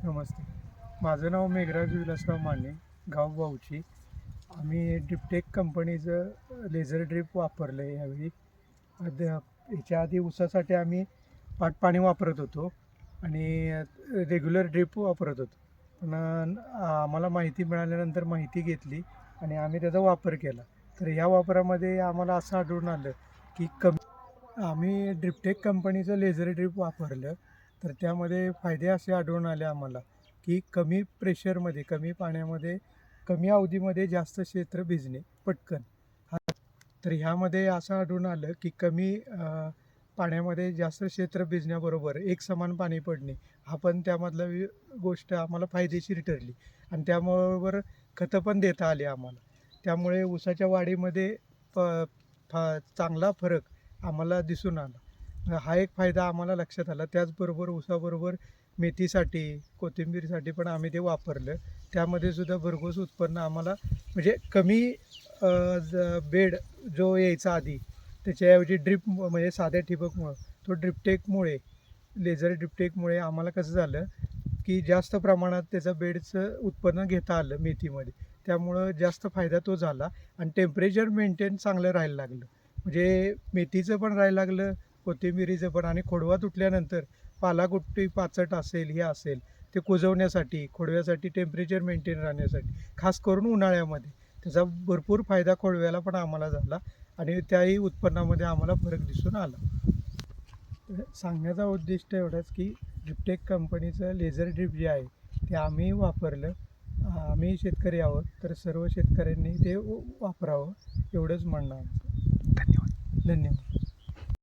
नमस्ते. माझं नाव मेघराज विलासराव माने, गाव बाऊची. आम्ही ड्रिपटेक कंपनीचं लेझर ड्रिप वापरलं आहे यावेळी. ह्याच्या आधी ऊसासाठी आम्ही पाणी वापरत होतो आणि रेग्युलर ड्रिप वापरत होतो. पण आम्हाला माहिती मिळाल्यानंतर माहिती घेतली आणि आम्ही त्याचा वापर केला. तर ह्या वापरामध्ये आम्हाला असं आढळून आलं की आम्ही ड्रिपटेक कंपनीचं लेझर ड्रिप वापरलं. तर त्यामध्ये फायदे असे आढळून आले आम्हाला की कमी प्रेशरमध्ये, कमी पाण्यामध्ये, कमी अवधीमध्ये जास्त क्षेत्र भिजणे पटकन. तर ह्यामध्ये असं आढळून आलं की कमी पाण्यामध्ये जास्त क्षेत्र भिजण्याबरोबर एक समान पाणी पडणे हा पण त्यामधला गोष्ट आम्हाला फायदेशीर ठरली. आणि त्याबरोबर खतं पण देता आली आम्हाला. त्यामुळे ऊसाच्या वाढीमध्ये प चांगला फरक आम्हाला दिसून आला. हा एक फायदा आम्हाला लक्षात आला. त्याचबरोबर ऊसाबरोबर मेथीसाठी, कोथिंबीरसाठी पण आम्ही ते वापरलं. त्यामध्ये सुद्धा भरघोस उत्पन्न आम्हाला म्हणजे कमी बेड जो यायचा आधी त्याच्याऐवजी ड्रिप म्हणजे साध्या ठिबकमुळं तो ड्रिपटेकमुळे, लेझर ड्रिपटेकमुळे आम्हाला कसं झालं की जास्त प्रमाणात त्याचं बेडचं उत्पन्न घेता आलं मेथीमध्ये. त्यामुळं जास्त फायदा तो झाला आणि टेम्परेचर मेंटेन चांगलं राहायला लागलं. म्हणजे मेथीचं पण राहायला लागलं, कोथिंबिरीचं पण. आणि खोडवा तुटल्यानंतर पालाकुट्टी पाचट असेल, हे असेल, ते कुजवण्यासाठी, खोडव्यासाठी टेम्परेचर मेंटेन राहण्यासाठी, खास करून उन्हाळ्यामध्ये त्याचा भरपूर फायदा खोडव्याला पण आम्हाला झाला आणि त्याही उत्पन्नामध्ये आम्हाला फरक दिसून आला. तर सांगण्याचा उद्दिष्ट एवढंच की ड्रिपटेक कंपनीचं लेझर ड्रिप जे आहे ते आम्ही वापरलं. आम्ही शेतकरी आहोत, तर सर्व शेतकऱ्यांनी ते वापरावं एवढंच म्हणणं आमचं. धन्यवाद.